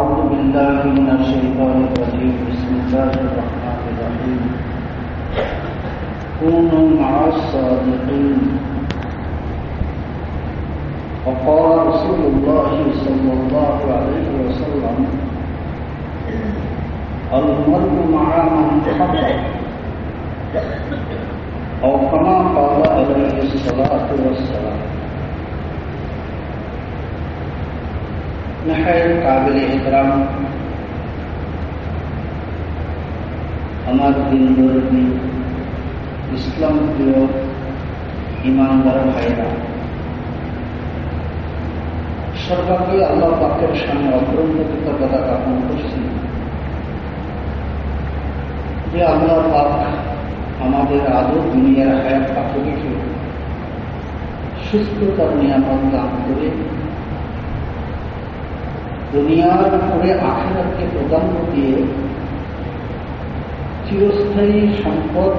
أعوذ بالله من الشيطان الرجيم بسم الله الرحمن الرحيم كونوا مع الصادقين وقال رسول الله صلى الله عليه وسلم المرء مع من حب أو كما قال عليه الصلاة والسلام नहायत काबिल एहतराम আমার দিনদর্শী ইসলাম প্রিয় ইমানদার ভাইরা, সর্বাগ্রে আল্লাহ পাকের সামনে অগ্রন্ত কৃতজ্ঞতা জ্ঞাপন করছি যে আল্লাহ পাক আমাদের আদৌ দুনিয়ার হায়াত পাকে রেখে সুস্থতার নিয়ামত দান করে দুনিয়ার উপরে আখিরাতকে প্রাধান্য দিয়ে চিরস্থায়ী সম্পদ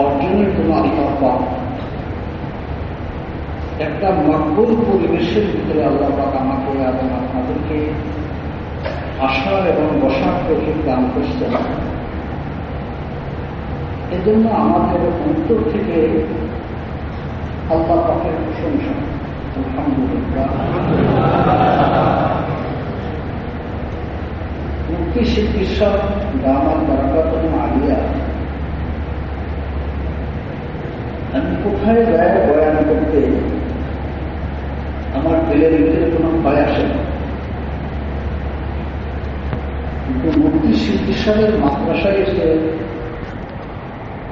অর্জনের জন্য আল্লাহ পাক একটা মকবুল পরিবেশের ভিতরে আল্লাহ পাক আমাকে এবং আপনাদেরকে আসার এবং বসার তৌফিক দান করছেন। এজন্য আমাদের অন্তর থেকে আল্লাহ পাকের প্রশংসা, আলহামদুলিল্লাহ। মুক্তি চিকিৎসা দামাত বারাকাতুহু আলিয়া, আমি কোথায় যায় বয়ান করতে আমার দিলের ভিতরে কোনো ভয় আসে না, কিন্তু মুক্তি চিকিৎসাদের মাদ্রাসায় এসে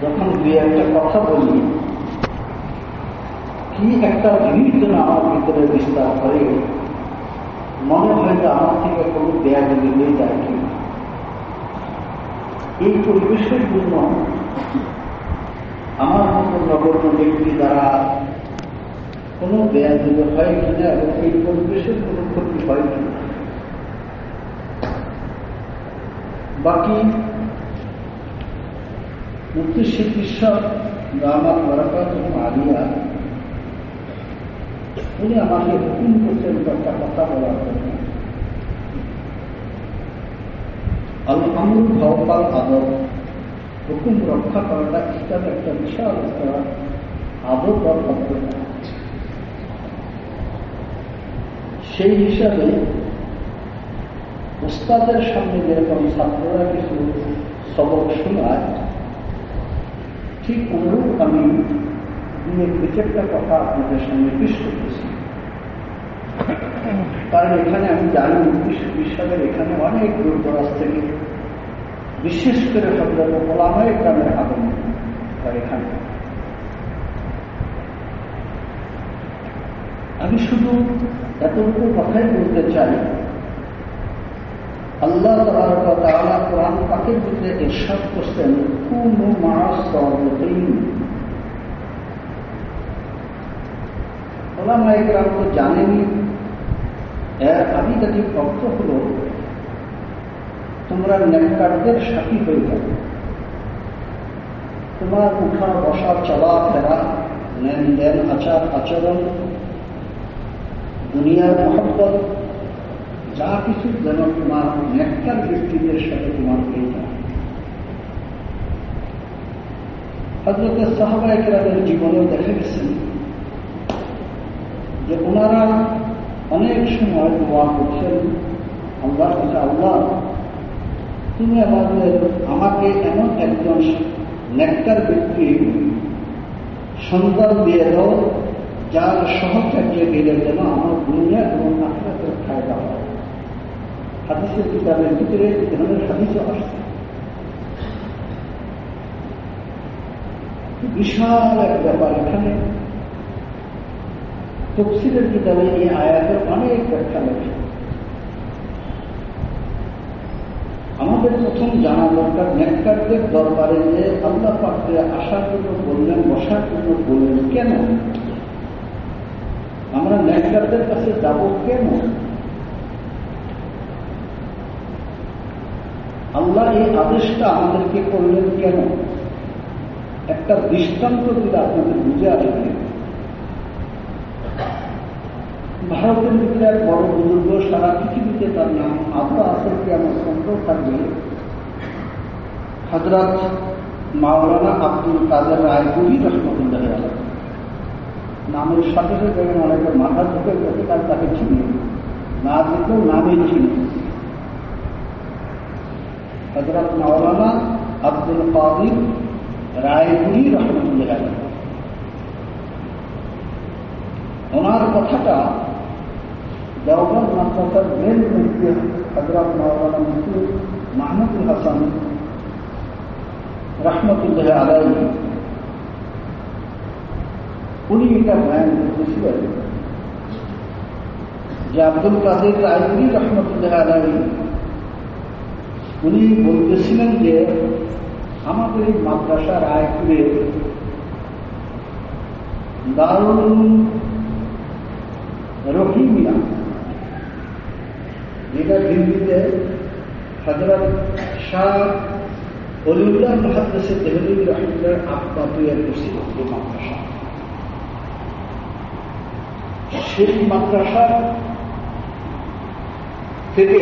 যখন দুই একটা কথা বলি, কি একটা ভিড় যেন আমার ভিতরে বিস্তার করে, মনে হয় যে আমার থেকে কোনো দেয়া যদি হয়ে যায় কি। এই পরিবেশের জন্য আমার মতো নগণ্য ব্যক্তি দ্বারা কোনো দেয়া যদি হয় কিনা এবং এই পরিবেশের কোনো ক্ষতি হয় কিনা। বাকি মুক্তি চিকিৎসক দামাত বারাকাতুহু আলিয়া উনি আমাকে হুকুম করছেন একটা কথা বলার জন্য। আল-আমরু ফাওকাল আদব, হুকুম রক্ষা করাটা ইসলামের একটা বিশাল একটা আদব বা ভদ্রতা। সেই হিসাবে উস্তাদের সামনে যেরকম ছাত্ররা কিছু সবক শোনায়, ঠিক অনুরূপ আমি দু একটা কথা আপনাদের সামনে পেশ করতেছি। কারণ এখানে আমি জানি বিশ্বের এখানে অনেক দূর দরাজ থেকে, বিশেষ করে হযরত ওলামায়ে কেরামের আগমন এখানে। আমি শুধু এতটুকু কথাই বলতে চাই, আল্লাহ তাবারক ওয়া তাআলা কোরআন পাকের ভিতরে ইরশাদ করছেন কুনু মা'আস সাদিকিন। ওলামায়ে কেরাম তো জানেনই, এর আবিধানিক অর্থ হল তোমরা নেককারদের সাথী হয়ে যাবে। তোমার উঠা বসা চলাফেরা, লেনদেন, আচার আচরণ, দুনিয়ার মহব্বত, যা কিছু যেন তোমার নেককার ব্যক্তিদের সাথে তোমার হয়ে যায়। হযরত সাহাবায়ে কেরামের জীবনেও দেখা গেছেন যে ওনারা অনেক সময় দোয়া করছেন আল্লাহর কাছে, আল্লাহ তুমি আমাকে এমন একজন নেককার ব্যক্তি সন্তান দিয়ে দাও, যার সহচর্যে গেলে যেন আমার দুনিয়া এবং আখিরাতের ফায়দা হয়। হাদিসের কিতাবের ভিতরে এই ধরনের হাদিসও আসছে। বিশাল এক ব্যাপার। এখানে তাফসীরের কিতাবে এই আয়াতের অনেক ব্যাখ্যা লেখে। আমাদের প্রথম জানা দরকার, নেককারদের দরবারে যে আল্লাহ পাককে আসার জন্য বললেন, বসার জন্য বললেন, কেন আমরা নেককারদের কাছে যাব? কেন আল্লাহ এই আদেশটা আমাদেরকে করলেন? কেন? একটা দৃষ্টান্ত দিলে আপনাদের বুঝে আসবে। ভারতের ভিতরে এক বড় বুজুর্গ, সারা পৃথিবীতে তার নাম আবু আসর কিয়ামত পর্যন্ত থাকবে, হযরত মাওলানা আব্দুল কাদের রায়পুরি রহমতুল্লাহ আলাইহি। নামের সাথে সাথে অনেকের মাথা ঢুকে গেছে, কারণ তাকে চিনি না, দেখলেও নামেই চিনি। হযরত মাওলানা আব্দুল কাদের রায়পুরি রহমতুল্লাহ আলাইহি। ওনার কথাটা দেওবন্দ মাদ্রাসার মেন মুফতি হযরত মাওলানা মুফতি মাহমুদুল হাসান রহমতুল্লাহ আলাইহি উনি এটা বয়ান করতেছিলেন যে আব্দুল কাদের রায়পুরি রহমতুল্লাহ আলাইহি উনি বলতেছিলেন যে আমাদের এই মাদ্রাসা রায়পুরে দারুল রহিমিয়া, যেটা দিল্লিতে হযরত শাহ ওলিউল্লাহ মুহাদ্দিস দেহলভী রহমতুল্লাহ আব্বা তৈরি করছিল এই মাদ্রাসা। সেই মাদ্রাসা থেকে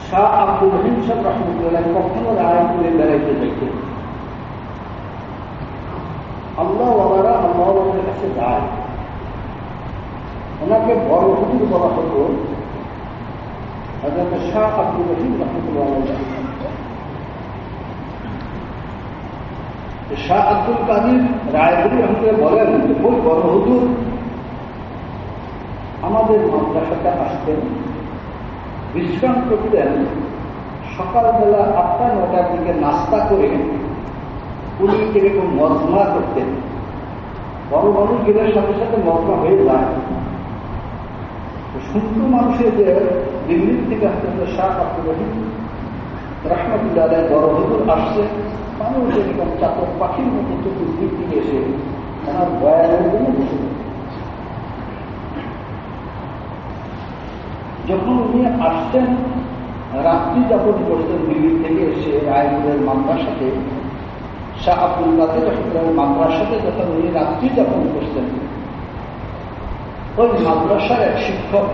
শাহ আব্দুল রহিম সাহেব রহমতুল্লাহ কখনো রায়পুরে বেড়াইতে যেতেন। আল্লাহ ওয়ালারা আল্লাহর কাছে যায়, ওনাকে বড় হুজুর বলা হতো হযরত শাহ আব্দুল রহিম রহমতুল্লাহ আলাইহি। শাহ আব্দুল কাদের রায়পুরি রহমতুল্লাহ বলেন যে ওই বড় হুজুর আমাদের মাদ্রাসাতে আসতেন, বিশ্রাম করতেন, সকালবেলা 8টা-9টার দিকে নাস্তা করে উনি এরকম মজমা করতেন। বড় মানুষ গেলের সাথে সাথে মজমা হয়ে যায়। সুন্দর মানুষের যে দিল্লির থেকে আসতে শাহ আব্দুল রহিম রহমতুল্লাহ আলাইহি বড় হুজুর আসছে, মানুষ এরকম চাতক পাখির মতো চতুর্দিক থেকে এসে ওনার বয়ানের জন্য বসে। যখন উনি আসছেন, রাত্রি যাপন করতেন দিল্লি থেকে এসে রায়পুরের মাদ্রাসাতে, শাহ আব্দুল কাদের রহমতুল্লাহ মাদ্রাসাতে যখন উনি রাত্রি যাপন করতেন, ওই মাদ্রাসার এক শিক্ষক,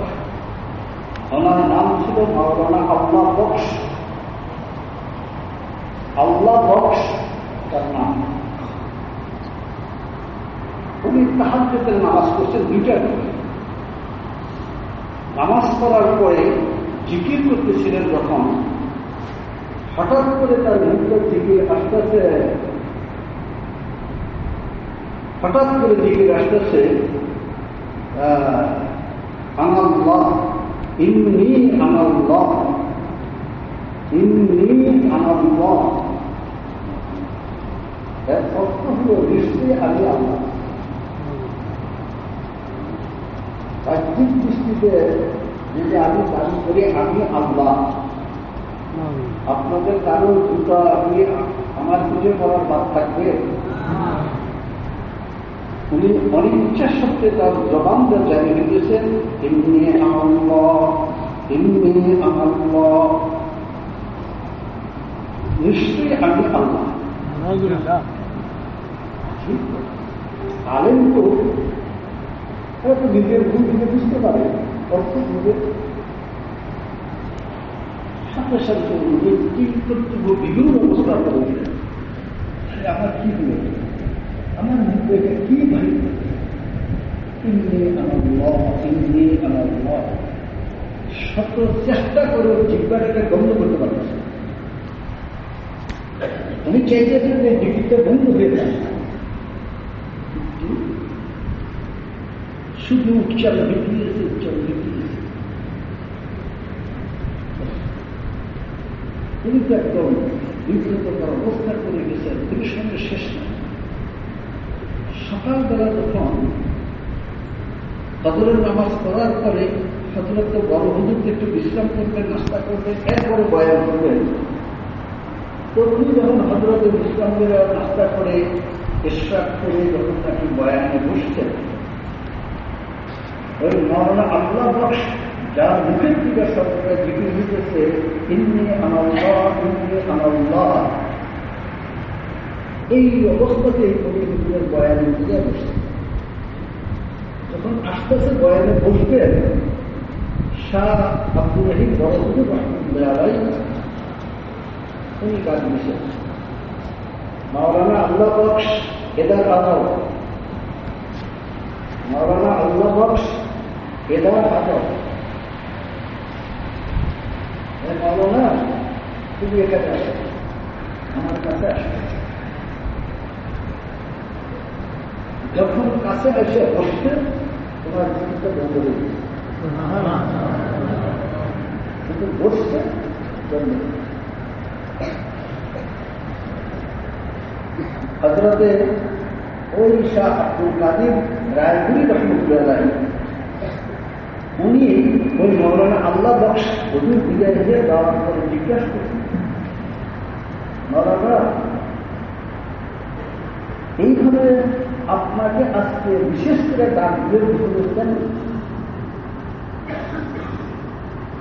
ওনার নাম ছিল মাওলানা আল্লাহ বক্স। আল্লাহ বক্স তার নাম। উনি তাহাজ্জুদের নামাজ করছেন 2টার দিকে। নামাজ পড়ার পরে জিকির করতেছিলেন যখন, হঠাৎ করে তার মুখের দিকে আসতেছে, হঠাৎ করে দিকে আসতেছে আনাল্লাহ ইন্নী আনাল্লাহ ইন্নী আনাল্লাহ। এর অর্থ হল নিশ্চয়ই আমি আল্লাহ। বাহ্যিক দৃষ্টিতে যদি আমি দাবি করি আমি আল্লাহ, আপনাদের কারো জুতা আপনি আমার পুজো করার বাদ থাকবে? উনি অনিচ্ছার সত্ত্বে তার জবানটা জানিয়ে দিয়েছেন ইন্নী আনাল্লাহ ইন্নী আনাল্লাহ, নিশ্চয়ই আমি আল্লাহ। আলেম তো নিজের ভুল থেকে বুঝতে পারে, অর্থ নিজের সাথে সাথে নিজের কি কর্তব্য বিভিন্ন অবস্থা করে আমার কি হলো, আমার মধ্যে কি ভাই ইন্নী আনাল্লাহ ইন্নী আনাল্লাহ। শত চেষ্টা করে জিহ্বাটাকে বন্ধ করতে পারছে। উনি চাইতেছেন যে জিহ্বাটা বন্ধ হয়ে যায়, শুধু উচ্চারণ হয়ে গিয়েছে, উচ্চারণ হয়ে গিয়েছে। তিনি তো একদম বিব্রতকর অবস্থা করে গেছেন, তিনি সঙ্গে শেষ নয়। সকালবেলা যখন ফজরের নামাজ পড়ার পরে হযরত বড় হুজুরকে একটু বিশ্রাম করবেন, নাস্তা করবেন, এরপরে বয়ান করবেন। তো উনি যখন হযরতের বিশ্রাম করে নাস্তা করে ইশরাক করে যখন তাকে বয়ানে বসতেন, ওই মাওলানা আল্লাহ বক্স যার মুখের দিকে সরকার জিকির হইতেছে ইন্নী আনাল্লাহ ইন্নী আনাল্লাহ, এই অবস্থাতে এই হুজুরের বয়ানে দিয়ে বসে। যখন আস্তে আস্তে বয়ানে বসবেন, শাহ আব্দুর রহিম বড় রহমতুল্লাহ উনি কাজ দিয়েছেন। মাওলানা আল্লাহ বক্স এদার আদাও, মাওলানা আল্লাহ বক্স এদার আদাও, মাওলানা তুমি এখানে আসো, আমার কাছে আসো। যখন কাছে এসে বসতে তোমার জীবনটা বন্ধ হয়ে গেছে, কিন্তু বসতে বন্ধ। হযরতে ওই শাহ আব্দুল কাদির রায়পুরি রহমতুল্লাহ উনি ওই মাওলানা আল্লাহ বক্স হুজুর বিদায় দিয়ে দাওয়াত করে জিজ্ঞাসা করছেন, মাওলানা এইভাবে আপনাকে আজকে বিশেষ করে ডাক দিয়ে বুঝতেন,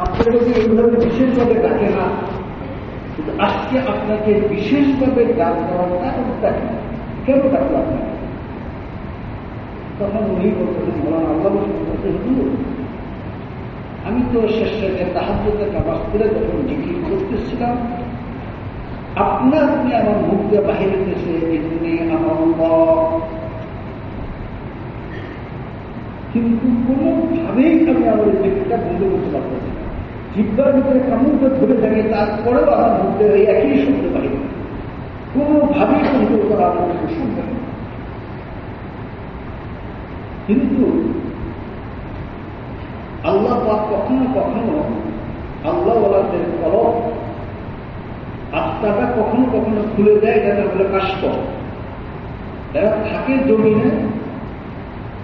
আপনাকে যদি এইভাবে বিশেষভাবে ডাকে না, কিন্তু আজকে আপনাকে বিশেষভাবে ডাক দেওয়াটা ডাকে কেন ডাকলো আপনাকে? তখন উনি বলতেন, মাওলানা আল্লাহ বলতে হুজুর আমি তো শেষে তাহাজ্জুদের নামাজ পড়ে যখন জিকির করতেছিলাম, আপনি আমার মুখ দিয়ে বাহির হতেছে এমনি আমার, কিন্তু কোনোভাবেই আমি আমার জিকিরটা বন্ধ করতে পারতাম না। জিব্বার ভিতরে কামড়টা ধরে থাকে, তারপরেও আমার মুখ দিয়ে ওই একই শব্দ বাহির, কোনোভাবেই বন্ধ করা আমার সম্ভব না। কিন্তু আল্লাহ পাক কখনো কখনো আল্লাহওয়ালাদের কলব আত্মাটা কখনো কখনো খুলে দেয়, এটা বলে কাষ্ট। এরা থাকে জমিনে,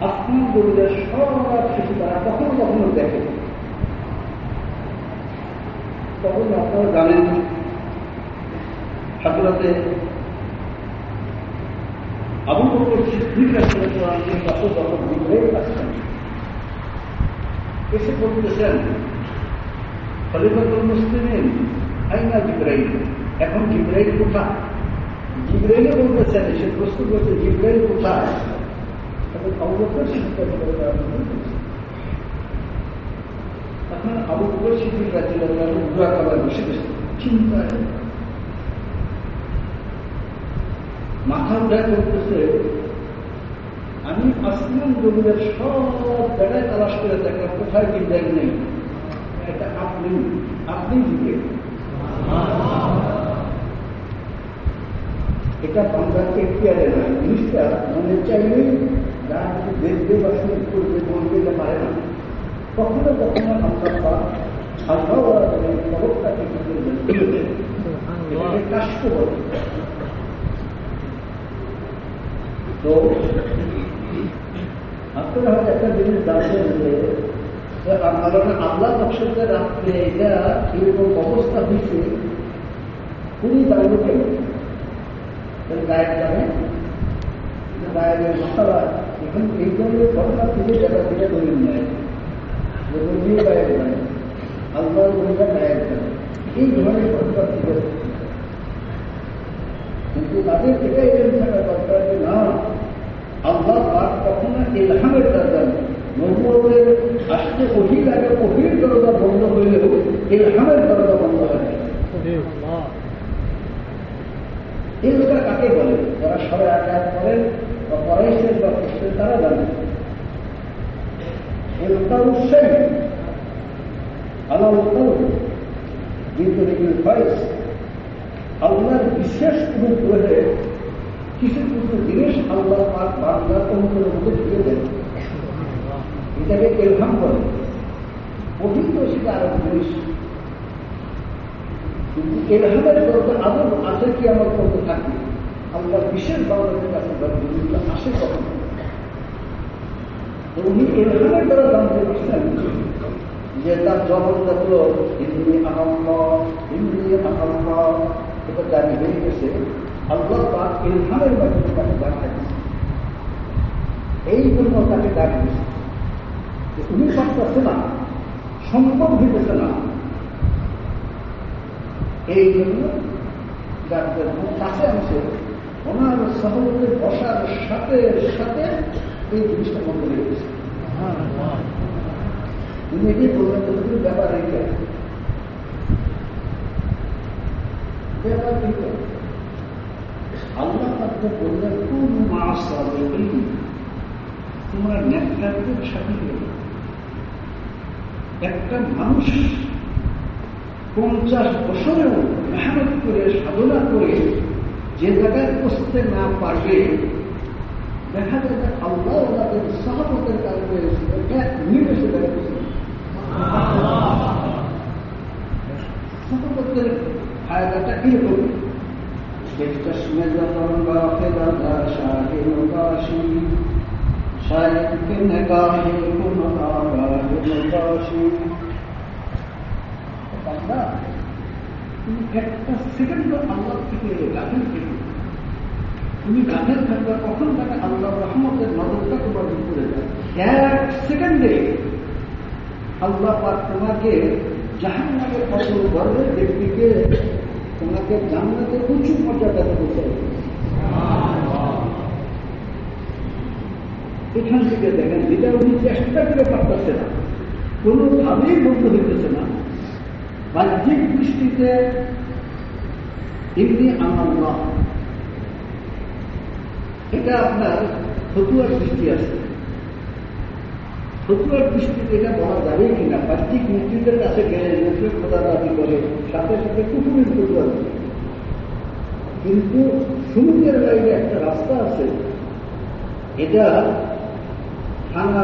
আসমান জমিনের সব কিছু তারা কখনো কখনো দেখে। তখন আপনারা জানেন হযরতে আবু বকর সিদ্দিক রাদিয়াল্লাহু আনহুর কাছে যখন জিবরাইল আসছেন, এসে বলতেছেন, খলিফাতুল মুসলিমিন আইনা জিবরাইল, এখন জিবরাইল কোথায়? জিবরাইলে বলতেছেন, সে প্রশ্ন করছে জিবরাইল কোথায়? তখন আবু বকর সিদ্দিক এখন আবু বকর সিদ্দিক রাদিয়াল্লাহু আনহু দোয়া করার বসে গেছে, চিন্তায় মাথা উঠায় করতেছে, আমি আসমান জমিনের সব জায়গায় তালাশ করে দেখলাম, কোথায় জিবরাইল নেই। এটা আপনি জিবরাইল, এটা বাংলার এখতিয়ারে না। জিনিসটা মনে চাইলেই যা কিছু দেখবে বা শুরু করবে বলবে এটা পারে না। কখনো কখনো আমরা খবরটাকে এটাকে কাষ্ট বলে। তো আপনারা হয়তো একটা জিনিস জানতেন যে আল্লাহ বক্সের রাত্রে এটা এরকম অবস্থা হয়েছে, উনি জানলো কেন? গায়ের জানে, গায়ের মশালা এখন এই ধরনের ঘটনা থেকে জায়গা থেকে দলিল নেয়, যে রবিও গায়ের জানে, আল্লাহ রবিরা গায়ের জানে, এই ধরনের ঘটনা থেকে। কিন্তু তাদের এটাই জেনে থাকা দরকার যে না, আল্লাহ পাক কখনো ইলহামের দরজা, নবুয়তের আসতে ওহির আগে ওহির দরজা বন্ধ হইলেও ইলহামের দরজা বন্ধ হয় না। এই লোকটা কাকে বলে? যারা সবাই আঘাত করেন বা পড়াইছেন বা করছেন তারা জানেন। এই লোকটা উৎসাহী আল্লাহ কিন্তু আল্লাহর বিশেষ অনুগ্রহে কিছু কিছু জিনিস আল্লাহ পাক বান্দার অনুগ্রহের মধ্যে ঢুকে দেন, এটাকে ইলহাম বলে। অভিজ্ঞ সেটা আরো জিনিস, কিন্তু ইলহামের দরজা আদর আছে কি আমার করতে থাকি আল্লাহ বিশেষ বান্দাদের কাছে জিনিসটা আসে কখন? তো উনি ইলহামের দ্বারা জানতে পারছেন যে তার জগৎজাত হিন্দি আহম্মা এটা জানি হয়ে গেছে। আল্লাহ পাক ইলহামের মাধ্যমে তাকে ডাক দিয়েছে, এই জন্য তাকে ডাক দিয়েছে। উনি পারতেছে না, সম্ভব হইতেছে না, এই জন্য ডাক্তার কাছে আনছে। ওনার সহজে বসার সাথে সাথে এই জিনিসটা বন্ধ হয়ে গেছে। তুমি এটি বললেন ব্যাপার এইটা ব্যাপার এইটা আল্লাহ তাকে বললেন কোন মাস তোমরা নেতাদের সাথে একটা মানুষ 50 বছরেও মেহনত করে সাধনা করে যে জায়গায় পৌঁছতে না পারবে দেখা যায় যে আল্লাহ ওনাদের সাহাবতের কারণে 1 মিনিটে সেটা সাহাবতের ফায়দাটা কিরকম চশমে যখন গাফেলা শাহে নকাশি শায়কে নগাহে কোন আগাহে নকাশি বান্দা তুমি একটা সেকেন্ড আল্লাহ থেকে গাফেল থেকে তুমি গাফেল থাকবে কখন তাকে আল্লাহ রহমতের নজরটা তোমার উপরে যায় 1 সেকেন্ডে আল্লাহ পাক তোমাকে জাহান্নামের কত গর্বের ব্যক্তিকে তোমাকে জান্নাতের উঁচু মর্যাদাতে পৌঁছাবে। এখান থেকে দেখেন যেটা উনি চেষ্টা করে পারতেছে না, কোনোভাবেই বন্ধ হইতেছে না। বাহ্যিক দৃষ্টিতে এমনি আল্লাহ, এটা আপনার ফতুয়ার দৃষ্টি আছে। ফতুয়ার দৃষ্টিতে এটা বলা যাবে কিনা, বাহ্যিক মসজিদের কাছে গেলে মুসলিম খোদা দাবি করে সাথে সাথে কুকুরের ফতুয়া দেবে। কিন্তু সমুদ্রের বাইরে একটা রাস্তা আছে, এটা থানা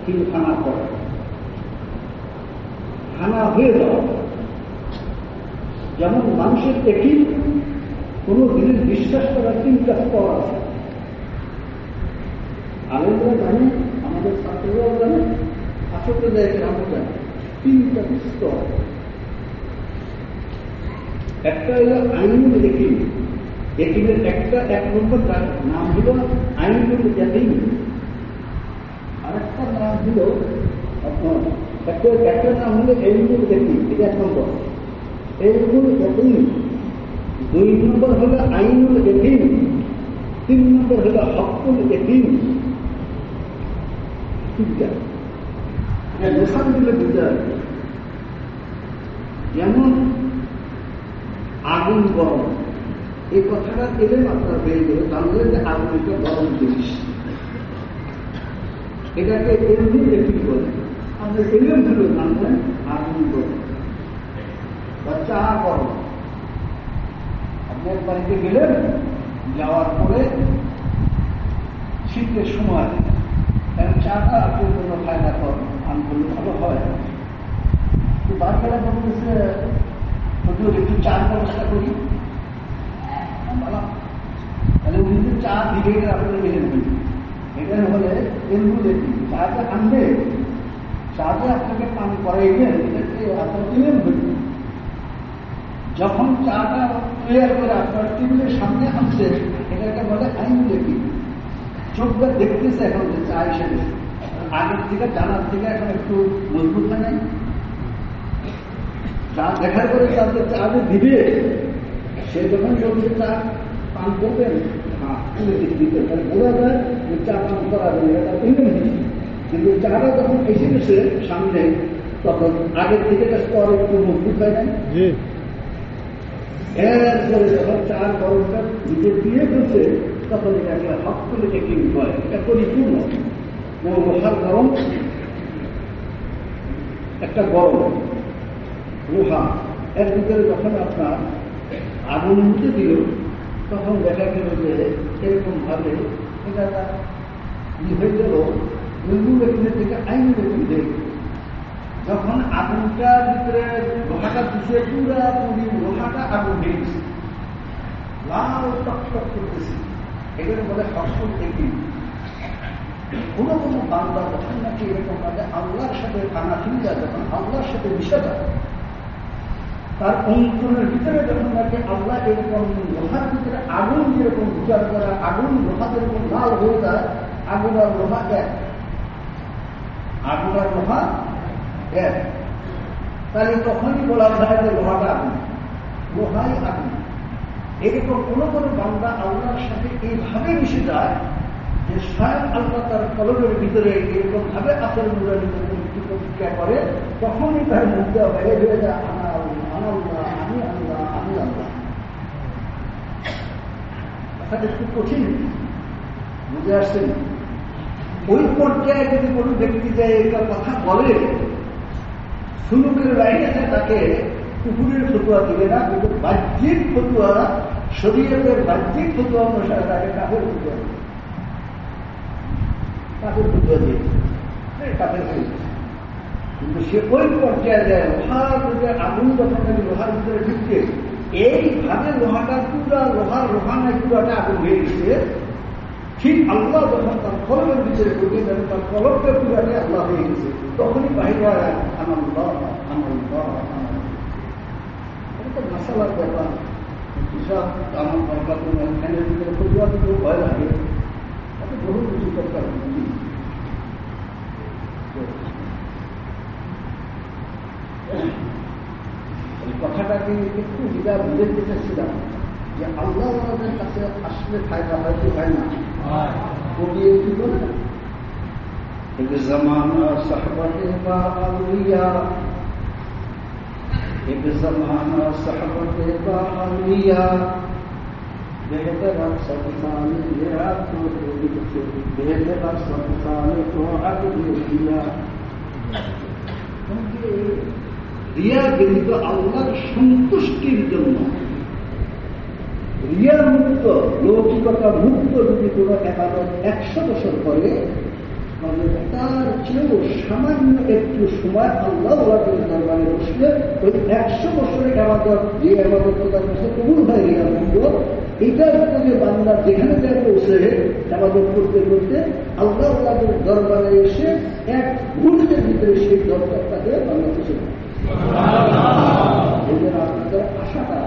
ফিলখানা করে থানা হয়ে যাওয়া। যেমন মানুষের একই কোনো জিনিস বিশ্বাস করার 3টা স্তর আছে। আলেমরা জানে, আমাদের ছাত্ররাও জানে, আসলে জায়গায় আমরা জানি 3টা স্তর। একটা হলো আইনুল একিম, একিমের একটা 1 নম্বর নাম হলো আইনুল ইয়াকিন, আরেকটা নাম হলো একটা নাম হলো এলমুল ইয়াকিন, এটা 1 নম্বর। এলমুল ইয়াকিন 2 নম্বর হলো আইনুল ইয়াকিন, 3 নম্বর হলো হকুল ইয়াকিন। দোকান দিলে বুঝতে হবে, যেমন আগুন গরম, এই কথাটা এলেন আপনার বেড়ে গেলে জানলেন যে আগুন একটা গরম জিনিস, এটাকে এমনি একটি বলে। আমাদের এলেন ধরে জানলেন আগুন গরম বা চা গরম। আপনি এক বাড়িতে গেলেন, যাওয়ার পরে শীতের সময় চাটা আপনার জন্য ফায়দা করেন, আমি বললে ভালো হয়। তো বাচ্চারা বলতেছে একটু চার ব্যবস্থা করি, তাহলে উনি যে চা দিবে এটা আপনারা মেনে নেবেন। এটা হলে এলবু দেখি চাটা আনবে, চাটা আপনাকে পান করাইবেন, এটাকে আপনার দিলেন হইবে। যখন চাটা তৈরি করে আপনার টেবিলের সামনে আসছে, এটাকে বলে আইন দেখি। চোখটা দেখতেছে এখন যে চা এসে গেছে, আগের থেকে জানার থেকে এখন একটু মজবুত হয় নাই। চা দেখার পরে তাদের চা যে দিবে, সে যখন বলছে চা পান করবেন, দিতে বোঝা যায় যে চা পান করাবেন, এটা কিন্তু চাটা যখন এসে গেছে সামনে, তখন আগের থেকে স্তর একটু মজবুত হয় নাই। এরপরে যখন চার গরমটা নিজে দিয়ে ফেলছে, তখন এটাকে হক করে টেকিং হয়, এটা পরিপূর্ণ। যেমন লোহার গরম, একটা গরম লোহা, এর ভিতরে যখন আপনার আগুন উঠে দিল, তখন দেখা গেল যে এরকম ভাবে এটা হয়ে গেল নির্মূল ব্যক্তিদের থেকে আইন ব্যক্তি। যখন আগুনটার ভিতরে লোহাটা দিচ্ছে, পুরাপুরি লোহাটা আগুন দিয়েছে, লাল টকটক করতেছে, এগুলো বলে ফসল থেকে। কোনো কোনো বান্দা যখন নাকি এরকম ভাবে আল্লাহর সাথে খানা ফিরিয়া, যখন আল্লাহর সাথে মিশে যায়, তার অন্তরের ভিতরে যখন নাকি আল্লাহ এরকম লোহার ভিতরে আগুন যেরকম বিচার করা, আগুন লোহা যেরকম লাল হয়ে যায়, আগুন আর লোহা এক, আগুন আর লোহা এক, তাহলে তখনই বলা যায় যে লোহাটা আগুন, লোহাই আগুন। এরকম কোনো কোনো বান্দা আল্লাহর সাথে এইভাবে মিশে যায়, যে স্বয়ং আল্লাহ তার কলমের ভিতরে এরকম ভাবে আচরণ প্রতিক্রিয়া করে, তখনই তার মুখটা বাইরে হয়ে যায় আনাল্লাহ, আমি আল্লাহ, আমি আল্লাহ। কথাটা একটু কঠিন, বুঝে আসছেন? ওই পর্যায়ে যদি কোনো ব্যক্তি যায় একটা কথা বলে, সুলুকের লাইনে তাকে কুকুরের ফতুয়া দিবে না, কিন্তু বাহ্যিক ফতুয়া, শরীয়তের বাহ্যিক ফতুয়া অনুসারে তাকে কাফের ফতুয়া দিবে, কাফের ফতুয়া দিয়ে কাফের হয়ে। কিন্তু সে ওই পর্যায়ে যায়, লোহার ভিতরে আগুন যখন লোহার ভিতরে ঢুকছে, এইভাবে লোহাটা পুরা লোহার রোহানায় পুরাটা আগুন হয়ে গেছে। ঠিক আল্লাহ যখন তার কলমের ভিতরে ঢুকে যাবে, তার কলমটা পুরাটা আল্লাহ হয়ে গেছে, তখনই বাহির হয় আনাল্লাহ, আনাল্লাহ, আনাল্লাহ। এটা তো মশালার ব্যাপার। হিসাব আমার দরকার কোনো এখানের ভিতরে ফতুয়া দিতেও ভয় লাগে, তাতে বহু কিছু দরকার। এই কথাটাকে একটু বিদা বুঝে দিতেছিলাম যে আল্লাহ আমাদের কাছে আসলে ফায়দা হয় কি হয় না, কবিয়ে কি বলে एक जमाना सहबते बा अलिया, एक जमाना सहबते बा अलिया, बेहतर सब साल मेरा तो बेहतर सब साल तो आगे दिया। রিয়া কিন্তু আল্লাহর সন্তুষ্টির জন্য, রিয়া মুক্ত, লৌকিকতা মুক্ত যদি কোনো এবাদত 100 বছর করে, তাহলে তার চেয়েও সামান্য একটু সময় আল্লাহ দরবারে বসলে ওই 100 বছরের এবাদত, যে এবাদত তার কাছে কবুল হয় রিয়া মুক্ত, এটার যে বান্দা যেখানে যায় পৌঁছে এবাদত করতে করতে আল্লাহ দরবারে এসে এক মুহূর্তের ভিতরে সেই দরকারটাকে বাংলা খুশি হয়। আপনাদের আশাটা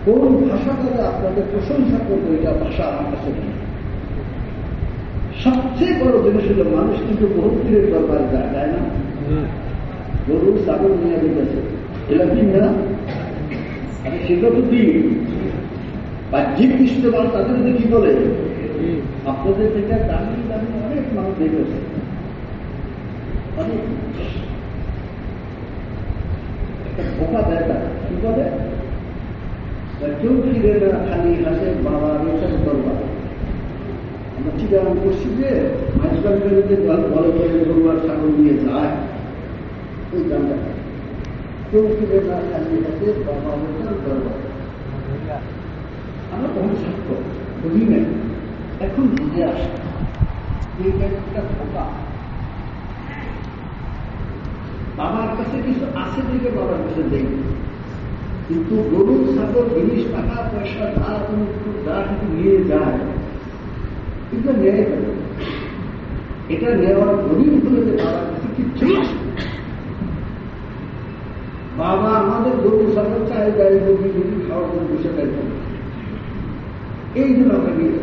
কোন ভাষাটাতে আপনাদের প্রশংসা করবো, এটা ভাষা আমার কাছে নেই। সবচেয়ে বড় জিনিস হল মানুষ কিন্তু বহুত্রের দরবারে যায় না, গরু ছাগল নিয়ে গেছে, এরা দিন না, আমি সেটা তো দিই বাহ্যিক ইস্তেমাল তাদের কি বলে, আপনাদের থেকে দামি দামি অনেক মানুষ দেখেছে, একটা ধোকা দেয় তারা, কি বলে কেউ ফিরে না খালি হাসে বাবা এটার দরবার। আমরা চিটাগাং করছি যে আজকালকার যে বলে বলে গরুয়ার ছাগল নিয়ে যায়, ওই জানটা কেউ ফিরে না খালি হাসে বাবা এটার দরবার। আমরা বহু সাক্ষ্য বুঝি না, এখন বুঝে আসে একটা ধোকা। বাবার কাছে কিছু আছে দিকে বাবার কাছে দেয়, কিন্তু গরু ছাগল জিনিস টাকা পয়সা যা কিছু নিয়ে যায়, কিন্তু নেয় কেন? এটা নেওয়ার গরিব হলে যে বাবার কাছে কিচ্ছু আসে। বাবা আমাদের গরু ছাগল চাই গায়ে গরু যদি খাওয়ার জন্য বসে দেয়, এই জন্য আমরা নিয়ে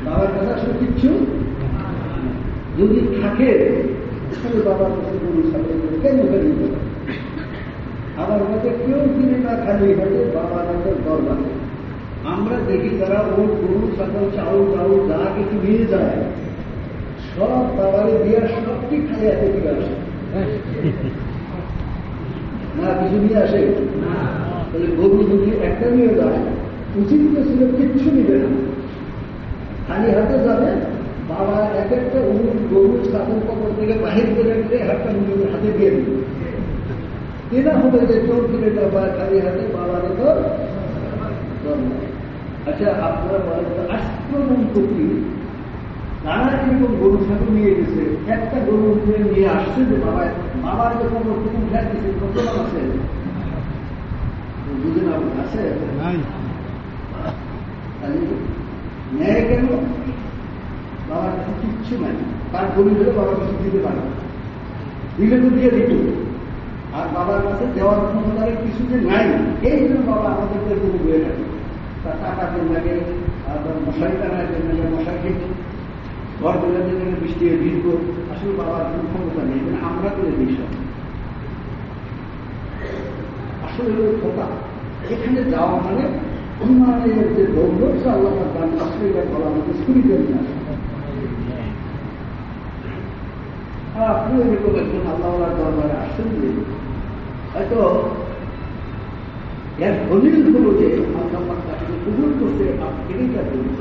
বাবার কাছে আসলে কিচ্ছু যদি থাকে, বাবার কাছে গরু ছাগল কেন নিতে পারে? আমার কাছে কেউ কিনে না খালি হাতে বাবার কাছে দরবারে। আমরা দেখি তারা ওই গরু ছাগল চাউল চাউল যা কিছু নিয়ে যায়, সব বাবারে বিয়ার সবটি খালি হাতে ফিরে আসে না, কিছু নিয়ে আসে। তাহলে গরু যদি একটা নিয়ে যায়, উচিত ছিল কিচ্ছু নিবে না, খালি হাতে যাবে। বাবা এক একটা গরু ছাগল পকর থেকে বাহির করে দিলে একটা নিজের হাতে দিয়ে দিবে, এরা হবে যে চোর ফিরে যাবার খালি হাতে বাবার তো। আচ্ছা আপনারা বলেন তো, আক্রমণ করতে তারা এরকম গরু ছাগল নিয়ে গেছে, একটা গরু নিয়ে আসছে যে বাবার যখন প্রথম ফ্ল্যাট দিচ্ছে কত দাম আছে বুঝে না, আছে নেয় কেন? বাবার কাছে কিচ্ছু নাই, তার গরু হলে বাবার কাছে দিতে পারে, দিলে তো দিয়ে দিত। আর বাবার কাছে দেওয়ার ক্ষমতার কিছু যে নাই, এই জন্য বাবা আমাদেরকে গরু বয়ে থাকে, তার টাকা দেন লাগে, আর মশারি টানায় দেন লাগে, মশাই খেত, ঘর বেলাতে গেলে বৃষ্টি ভিড়ব। আসলে বাবার কোনো ক্ষমতা নেই, আমরা করে দিই সব। আসলে হলো ধোকা। এখানে যাওয়া মানে ইমানের যে দৌলতটা আল্লাহ দান আসলে এটা বলা আমাদের স্কুলিদের না। আর আপনি এরকম একজন আল্লাহর দরবারে আসছেন যে হয়তো এর দলিল হল যে আল্লাহ তাকে কবুল করতে আপনি এটা বলুন,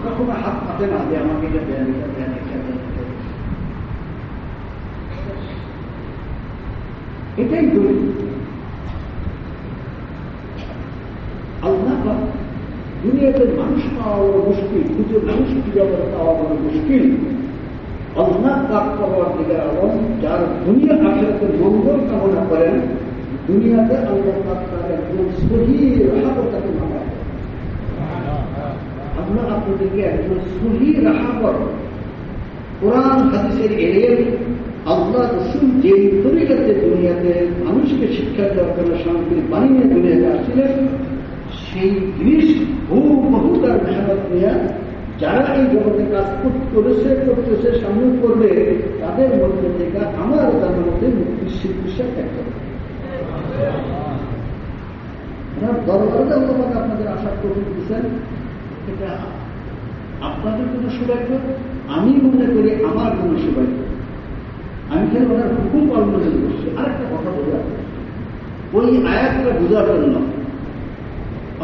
কখনো হাত পাতে না যে আমাকে এটা দেন, এটা দেন, এটা দেন। এটাই দলিল। আল্লাহ দুনিয়াতে মানুষ পাওয়া বড় মুশকিল, খুঁজে মানুষ খুঁজে পাওয়া বড় মুশকিল। আল্লাহ পাক পাওয়ার দিকে আলম যার দুনিয়া আখেরাতে মঙ্গল কামনা করেন, দুনিয়াতে আল্লাহ পাক তার একজন সহি রাহাবতাকে মানায়। আল্লাহ আপনাদেরকে একজন সহি রাহাবত, কোরআন হাদিসের এলেন আল্লাহ রসুল যে তরিকাতে দুনিয়াতে মানুষকে শিক্ষা দেওয়ার জন্য শান্তির বাণী নিয়ে দুনিয়াতে আসছিলেন, সেই জিনিস বহু তার মেহনত নিয়ে যারা এই জগতে কাজ করতেছে সামনে করবে, তাদের মধ্যে থেকে আমার তাদের মধ্যে মুক্তির চিকিৎসা ত্যাগ করবে। দরবারে আল্লাহ আপনাদের আশা করে দিচ্ছেন, এটা আপনাদের জন্য সৌভাগ্য, আমি মনে করি আমার জন্য সৌভাগ্য। আমি খেলে ওনার হুকুম পালন করছি। আরেকটা কথা বোঝা, ওই আয়াতটা বোঝার জন্য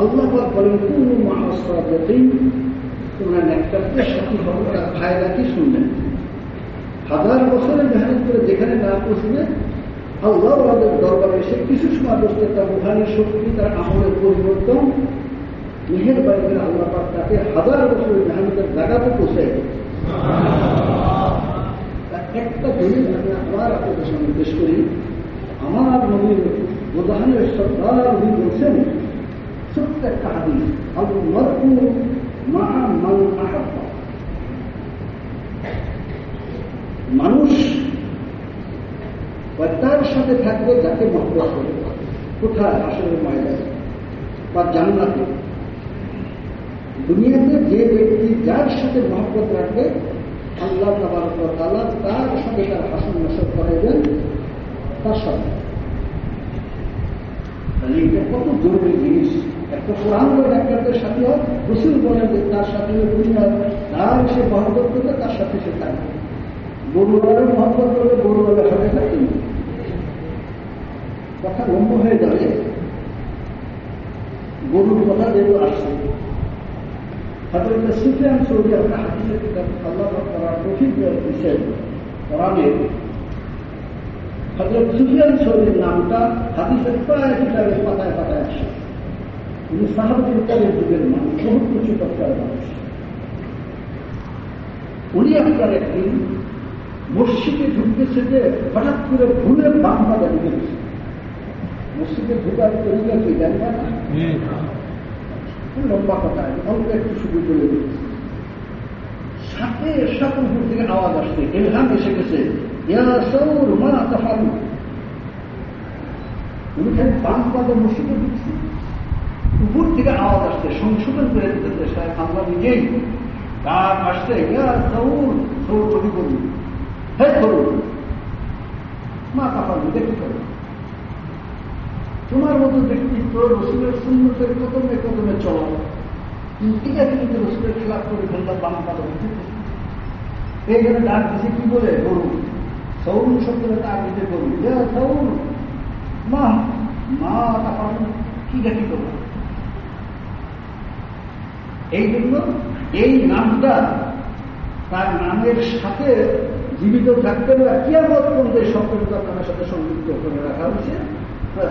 আল্লাহ বলেন কোন মহাসাদিন, তোমরা নেককারকে সাথী হবো, তার ফায়দা কি শুনবেন। 1000 বছরের মেহনত করে যেখানে না পৌঁছবে, আল্লাহ আমাদের দরবারে এসে কিছু সময় বসতে তার রুহানি শক্তি, তার আমলের পরিবর্তন, নিজের বাড়িতে আল্লাহ পাক তাকে 1000 বছরের মেহনতের জায়গাতে পৌঁছে। একটা দলিল আমি আবার আপনাদের সামনে পেশ করি। আমার নবীর উদাহরণের সরকার নবী বলছেন, ছোট্ট একটা হাদিস, আবু মারকু মা মান আহাব্বা, মানুষ তার সাথে থাকবে যাকে মহব্বত করে। কোথায়? আসলে ময়দানে বা জান্নাতে। দুনিয়াতে যে ব্যক্তি যার সাথে মহব্বত রাখবে, আল্লাহ তাবারক ওয়া তাআলা তার সাথে তার হাসন নসব করাইবেন তার সাথে। তাহলে এটা কত জরুরি জিনিস। একটা কোরআন ডাক্তারদের সাথে হোক, রসুল বলেন যে তার সাথে তার সে মহব্বত করবে, তার সাথে সে থাকবে। গরুওয়ালারও মহব্বত করলে গরুওয়ালার সাথে থাকবে। কথা লম্বা হয়ে যাবে। গরুর কথা যেগুলো আসছে, হযরত সুফিয়ান সৌরি আমরা হাদিসের কিতাব আল্লাহ করার তৌফিক দিয়েছেন কোরআনের। হযরত সুফিয়ান সৌরির নামটা হাদিসের প্রায় কিতাবের পাতায় পাতায় আসে। উনি সাহাবায়ে কেরামের যুগের মানুষ, বহুত কিছু তথ্যের মানুষ। উনি আপনার একদিন মসজিদে ঢুকতেছে যে হঠাৎ করে ভুলে বাম পাতা ঢুকে গেছে। মসজিদে ঢুকার তরিকা কি জানবা না? লম্বা কথা, অল্প একটু শুরু করে দিচ্ছে। সাথে সাথে উপর থেকে আওয়াজ আসছে, ইলহাম এসে গেছে, ইয়া সৌর মা তাফালু। উনি খালি বাম পাতা মসজিদে ঢুকছে, উপর থেকে আওয়াজ আসছে, সংশোধন করে দিতে সাহেব আমরা নিজেই ডাক আসছে, ইয়া সৌর, সৌর যদি বলি, হে সৌর মা তাফালু, দেখতে পারো তোমার মতো ব্যক্তিত্ব রসুলের সুন্নতের কদমে কদমে চলো, ঠিক আছে, কিন্তু রসুলের খেলাফ করে ফেললাম বাম পাতা উঠে। এইখানে ডাক দিছে কি বলে? গরু। সৌর শব্দটা ডাক দিতে গরু, সৌর মা মা তাফালু, কি দেখি তোমরা। এই জন্য এই নামটা তার নামের সাথে জীবিত থাকতে হবে। কিয়ামত পর্যন্ত এই শব্দটা নামের সাথে সংযুক্ত করে রাখা হয়েছে।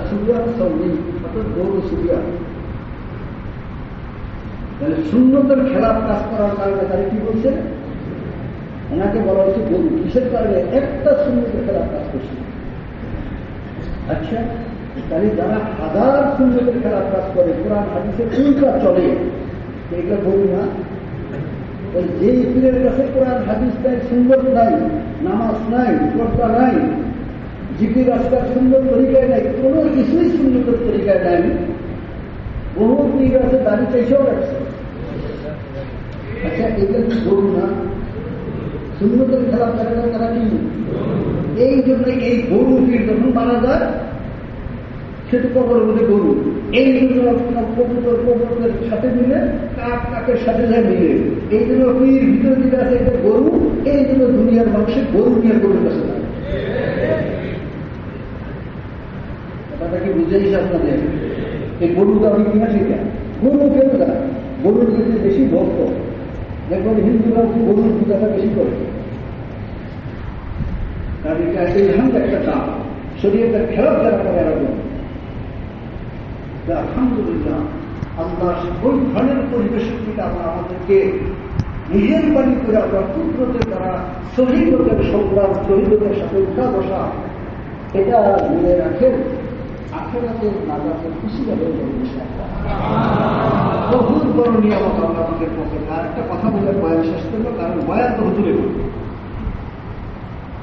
সুফিয়ান সৌরি অর্থাৎ গরু সুফিয়ান। তাহলে সুন্নতের খেলাফ কাজ করার কারণে তারা কি বলছে? ওনাকে বলা হচ্ছে গরু। কিসের কারণে? একটা সুন্নতের খেলাফ কাজ করছে। আচ্ছা, তাহলে যারা 1000 সুন্নতের খেলাফ কাজ করে, কোরআন হাদিসের উল্টা চলে, এটা গরু না? যে পীরের কাছে কোরআন হাদিস নাই, সুন্নত নাই, নামাজ নাই, পর্দা নাই, জিকির আজকাল সুন্দর তরিকায় নাই, কোনো কিছুই সুন্নতের তরিকায় নাই, বহু পীর আছে দাঁড়ি চাইছেও রাখছে। আচ্ছা, এটা কি গরু না? সুন্নতের খেলাফ থাকে না, তারা কি? এই জন্য এই গরু পীর যখন মারা যায়, সে তো কবরের মধ্যে গরু, এই জন্য আপনার কবুতরের সাথে মিলে, কাকের সাথে যায় মিলে, এই জন্য পীর ভিতরে দিকে আছে এটা গরু, এই জন্য দুনিয়ার মানুষের গরু নিয়ে গরুর কাছে থাকে। কথাটা কি বুঝেছি আপনাদের? এই গরুটা আমি কিনা শিখা, গরু কেন যায়, গরুর যদি বেশি ভক্ত, দেখবেন হিন্দুরা গরুর পূজাটা বেশি করে, কারণ এটা একটা চাপ, শরীরের খেলাপ যারা করে এরকম। আলহামদুলিল্লাহ, আল্লাহ ওই ধরনের পরিবেশ থেকে আমরা আমাদেরকে নিজের বাড়ি করে আমরা পুত্রদের দ্বারা শহীদদের সংগ্রাম, শহীদদের সাথে উঠা বসা, এটা নিয়ে রাখেন আখেরাতের নাজাতের খুশি হবে। বহুত বড় নিয়ামত আমরা আমাদের পক্ষে। আর একটা কথা বলে বয়ান শেষ করবো, কারণ বয়ান তো হুজুরে বলবো,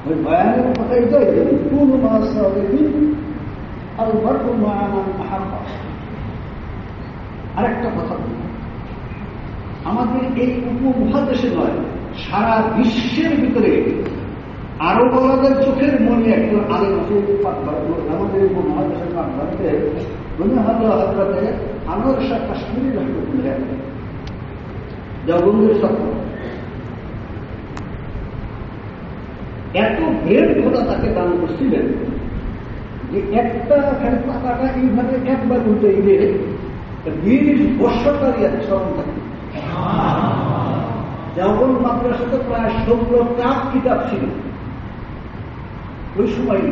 ওই বয়ানের কথা এটাই কোন মাস হবে আর বর্গ মাহাম্মা। আরেকটা কথা বলি, আমাদের এই উপমহাদেশে নয়, সারা বিশ্বের ভিতরে আরবদের চোখের মনে একজন আলেম আছে আমাদের উপমহাদেশের নাম ভারতে হজরতে আনোয়ার শাহ কাশ্মীরি রহমতুল্লাহ দেওবন্দের ছাত্র। এত বের খোদা তাকে দান করছিলেন যে একটা পাতাটা এইভাবে একবার উল্টে গিয়ে 20 বছর দাঁড়িয়ে স্মরণ থাকে। যখন মাদ্রাসাতে প্রায় 16 কাপ কিতাব ছিল ওই সময়,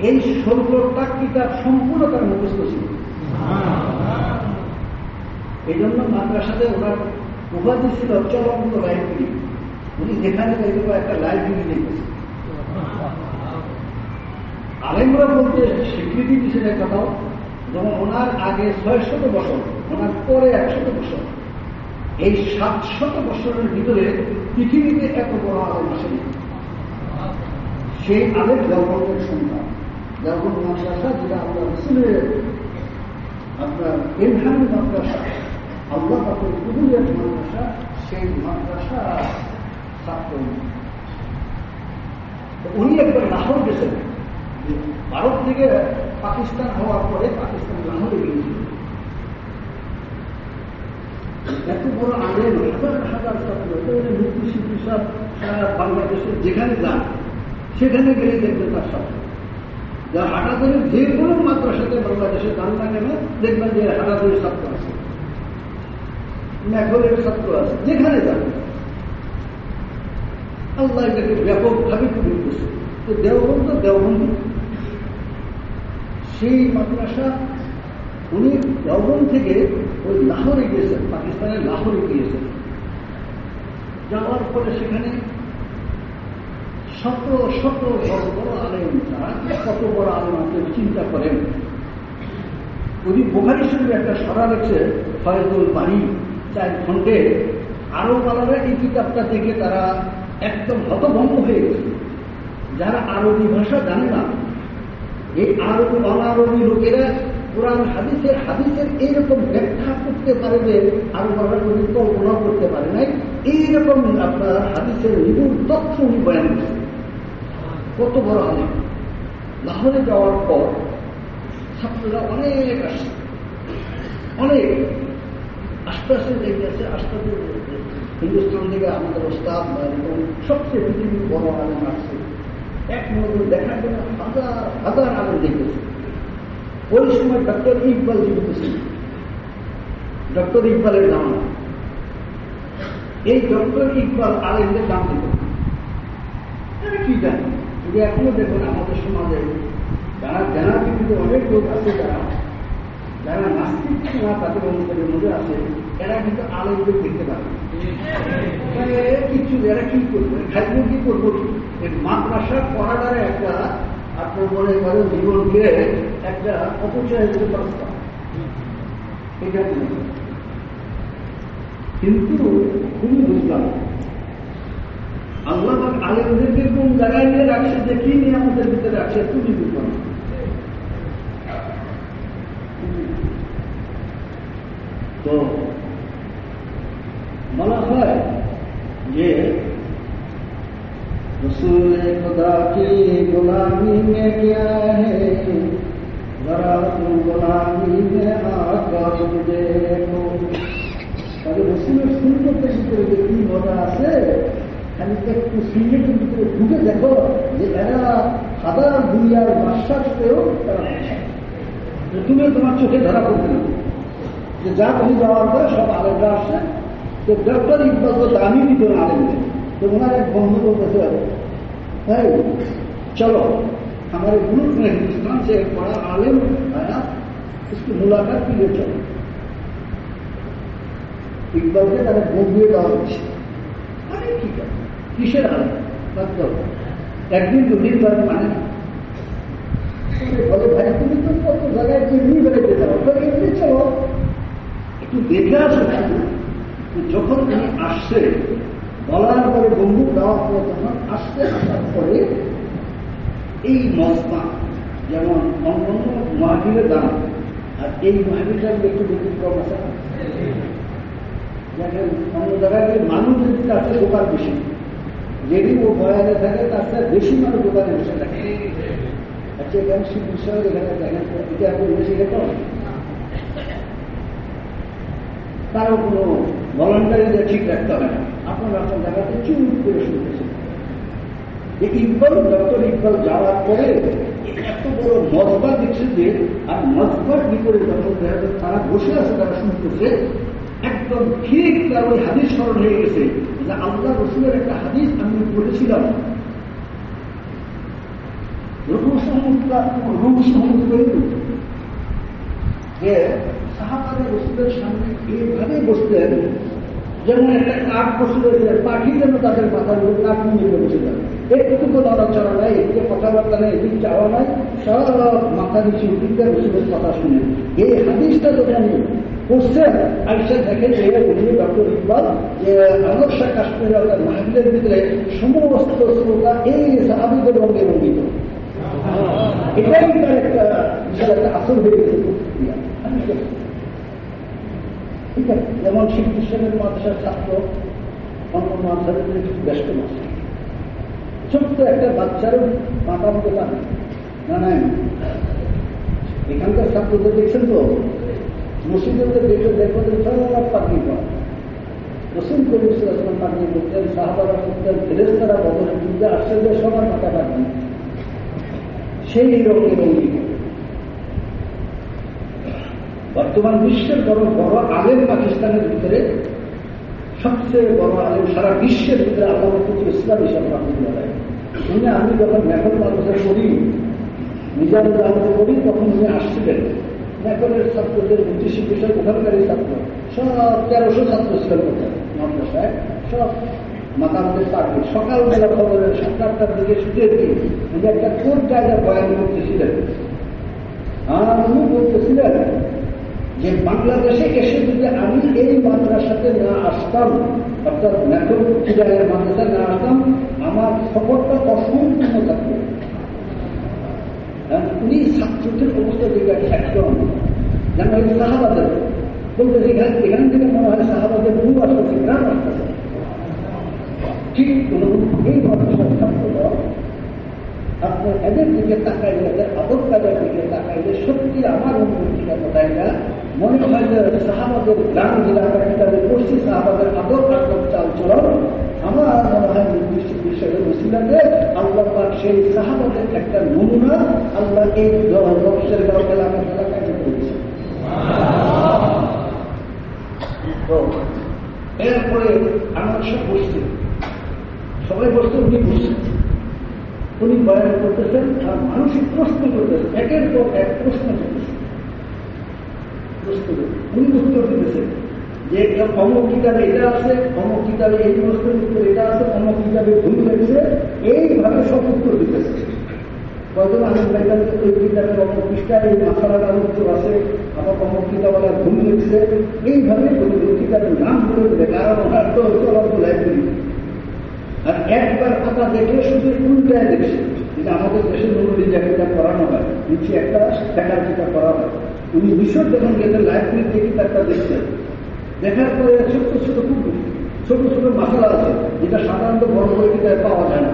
এই 16টা কিতাব সম্পূর্ণ তার মুখস্থ ছিল। এই জন্য মাদ্রাসাতে ওনার উপাধি ছিল চলন্ত লাইব্রেরি। উনি যেখানে একটা লাইব্রেরি দেখতেছে, আলেমরা বলতে স্বীকৃতি দিয়েছেন এক কথাও, যেমন ওনার আগে 600 বছর, ওনার পরে 100 বছর, এই 700 বছরের ভিতরে পৃথিবীতে এত বড় আলেম আসেনি। সেই আলেম দেওবন্দের সন্তান, দেওবন্দ মাদ্রাসা, যেটা আমরা রসুলের আপনার ইলহামি মাদ্রাসা, আল্লাহ পাকের কবুলের মাদ্রাসা, সেই মাদ্রাসা ছাত্র। উনি একবার লাহোর গেছেন, ভারত থেকে পাকিস্তান হওয়ার পরে পাকিস্তান লাহোরে গিয়েছিল। এত বড় আলেম, হাজার হাজার ছাত্র, মুক্তি শিল্পী সব সারা বাংলাদেশের যেখানে যান সেখানে গেলে দেখবেন তার সাথে যা হাটাদারির যে কোনো মাদ্রাসাতে বাংলাদেশে যান না কেন দেখবেন যে হাটাদারির ছাত্র আছে, মেঘলের ছাত্র আছে, যেখানে যান। আল্লাহ এটাকে ব্যাপকভাবে কবুল করছে। তো দেওবন্দ সেই মাদ্রাসা, উনি দেওবন্দ থেকে ওই লাহোরে গিয়েছেন, পাকিস্তানের লাহোরে গিয়েছেন। যাওয়ার পরে সেখানে শত শত বড় বড় আলেম, কত বড় আলেম আপনি চিন্তা করেন। উনি বুখারী শরীফে একটা সরা লেখছে ফয়জুল বারী 4 খণ্ডে। আরবওয়ালারা এই কিতাবটা দেখে তারা একদম হতভম্ব হয়ে গেছে। যারা আরবি ভাষা জানে না, এই আরবি অনারবি লোকেরা কোরআন হাদিসের এইরকম ব্যাখ্যা করতে পারে যে আরবরা যদি কল্পনা করতে পারে নাই, এইরকম আপনার হাদিসের নিপুণ তথ্য উনি বয়ান করছে। কত বড় আলেম। লাহোরে যাওয়ার পর ছাত্ররা অনেক আসছে, অনেক আস্তে আস্তে দেখে আছে, আস্তে আস্তে হিন্দুস্তান থেকে আমাদের ওস্তাদ বা এরকম সবচেয়ে পৃথিবীর বড় আলেম আসছে। এক নজর দেখার জন্য হাজার হাজার আলেম দেখেছে। ওই সময় ডক্টর ইকবাল জীবিত ছিল, ডক্টর ইকবালের নাম। এই ডক্টর ইকবাল আলেমদের নাম দিত, কি জানি যদি এখনো দেখবেন আমাদের সমাজে যারা কিন্তু অনেক লোক আছে, যারা নাস্তিক না তাদের অনুসারে মধ্যে আছে, এরা কিন্তু আলেমদের দেখতে পারে কিছু। এরা কি করবে, খাইব কি করবো, মাদ্রাসা পড়াটারে একটা আপনার মনে করেন জীবনকে একটা অপচয় হতে পারত। এটা কিন্তু খুবই বুঝলাম আল্লাহ আলেমদেরকে কোন জায়গায় নিয়ে রাখছে, যে কি নিয়ে আমাদের ভিতরে রাখছে, তুমি বুঝলাম। তো বলা হয় যে रसूल खुदा की गुलामी में क्या है, जरा तुम गुलामी में आकर देखो তাহলে রসুলের সুন্নতের ভিতরে যে কি মজা আছে খালি একটু সুন্নতের ভিতরে ঢুকে দেখো যে এরা হাজার দুনিয়ার বাদশাকেও তারা তুমি তোমার চোখে ধরা পড়বে না যে যা তুমি যাওয়ার পরে সব আলেমরা আসে তো ডক্টর ইকবাল তো দামি ভিতরে আলেমদের তো ওনার এক বন্ধু বলতেছে তাই चलो हमारे ग्रुप में हिंदुस्तान से एक बड़ा आलिम आया उसकी मुलाकात के लिए चलो इकबाल के तरह बोलिए गाँव अरे ठीक है किसेर आलिम मतलब एक दिन दो दिन बाद माने बोले भाई तुम्हें तो कत जगह नहीं बेड़े जाओ तो एमনি चलो একটু দেখে আসো যখন তিনি আসছে বলার পরে বন্দুক দেওয়ার পরে তখন আসতে আসার পরে এই মজমা যেমন অন্যান্য মাহফিলের দাম আর এই মাহফিলটার একটু ব্যতিক্রম আছে দেখেন অন্য জায়গায় মানুষ যদি তার চেয়ে দোকান বেশি যেদিন ও বয়ানে থাকে তার চেয়ে বেশি মানুষ দোকানে বসে থাকে আচ্ছা এখানে শিব বিষয় এখানে দেখেন এটা আপনি বেশি খেত তারও কোনো ভলান্টারি ঠিক রাখতে হবে না আপনার আপনার জায়গাতে চুপ করে শুনতেছেন ইকবাল ডক্টর ইকবাল যাওয়ার পরে এত বড় মজবা দেখছে যে আর মজবার ভিতরে যখন তারা বসে আছে তারা শুনতেছে একদম ঠিক তার ওই হাদিস স্মরণ হয়ে গেছে যে আল্লাহ রসুলের একটা হাদিস আমি বলেছিলাম যে সাহাবাদের রসুলের সামনে এইভাবে বসতেন যেমন একটা কাঠ বসে রয়েছে পাখি যেন তাদের মাথার উপর কাঠ নিয়ে বসেছিলেন একটুকু নড়াচড়া নাই একটু কথাবার্তা নেই এদিক যাওয়া নাই সব মাথা নিচে উঠিতে রসুলের কথা শুনে এই হাদিসটা যখন করছেন আইসা দেখে যে উনি ডক্টর ইকবাল যে আনর্শা কাশ্মীর মাহফিলের ভিতরে সমস্ত শ্রোতা এই সাহাবিদের রঙে রঙ্গিত এটাই তার একটা বিশাল একটা আসর হয়ে গেছে ঠিক আছে যেমন শিবকৃষ্ণের মাদ্রাসার ছাত্র অন্য মাদ্রাসার কিছু ব্যস্ত আছে ছোট্ট একটা বাচ্চারও মাথা মতো পারে না নাই এখানকার ছাত্রদের দেখছেন তো মসজিদের দেখে দেখবেন সব পাখি পায় রসুল করিম সাল্লাল্লাহু পাখি করতেন সাহাবারা করতেন ফেরেশতারা বদরের যুদ্ধে আসছে যে সবার মাথা পাখি সেই রকমের অঙ্গীকার বর্তমান বিশ্বের বড় বড় আলেম পাকিস্তানের ভিতরে সবচেয়ে বড় আলেম সারা বিশ্বের ভিতরে আল্লাহ ইসলাম হিসাবে উনি আমি যখন মেঘল মাদ্রাসা করি নিজাম জামাতে করি তখন উনি আসছিলেন মেঘলের ছাত্রদের উদ্দেশ্যে বিষয় ওখানকারী ছাত্র সব 1300 ছাত্র ছিলেন মাদ্রাসায় সব মাতামতের পার্টি সকালবেলা খবরের 7-8টার দিকে ছুটে দিয়ে উনি একটা কোন জায়গায় বয়ান করতেছিলেন আর উনি বলতেছিলেন যে বাংলাদেশে এসে যদি আমি এই মাদ্রাসাতে না আসতাম অর্থাৎ মেঘল খিদায়ের মাদ্রাসায় না আসতাম আমার সফরটা অসম্পূর্ণ থাকবে উনি ছাত্রদের অবস্থা দিকে একদম যেন ওই সাহাবাদের বলতে এখান থেকে মনে হয় সাহাবাদের বহু আসতেছে গ্রাম আসতেছে ঠিক এই মাদ্রাসার ছাত্ররা আপনার এদের দিকে তাকাইলে এদের আদর কাজের দিকে তাকাইলে সত্যি আমার অনুভূতিটা কথাটা মনে হয় যে সাহাবাদের গ্রাম এলাকার কিতাবে পড়ছি সাহাবাদের আদর আদর চাল চলন আমার মনে হয় নির্দিষ্ট বিষয়ের উসিলাতে আল্লাহ পাক সেই সাহাবাদের একটা নমুনা আল্লাহ এই রক্সের গাঁও এলাকায় করেছে তো এরপরে আমার সব বসছে সবাই বসতে উনি বসছেন উনি বয়ান করতেছেন আর মানসিক প্রশ্ন করতেছেন একের পর এক প্রশ্ন করতেছেন উনি উত্তর দিতেছেন যে অমুক কিতাবে এটা আছে অমুক কিতাবে এই প্রশ্নের উত্তর এটা আছে অমুক কিতাবে ভুল হয়েছে এইভাবে সব উত্তর দিতেছে কয়জন আনন্দ পাইতাম ওই কিতাবের অমুক পৃষ্ঠায় এই মাসালার উত্তর আছে আবার অমুক কিতাবের ভুল হয়েছে এইভাবে কিতাবের নাম বলে দেবে কারণ ওনার তো লাইব্রেরি আর একবার খাতা দেখে শুধু উল্টায় দেখছে যে আমাদের দেশে নতুন যে কিতাব পড়ানো হয় নিচে একটা দেখার কিতাব করা হয় উনি মিশর যখন গেলেন লাইব্রেরিতে কিতাবটা দেখছেন দেখার পরে ছোট্ট ছোট খুব ছোট ছোট মাসালা আছে যেটা সাধারণত বড় বড় কিতাবে পাওয়া যায় না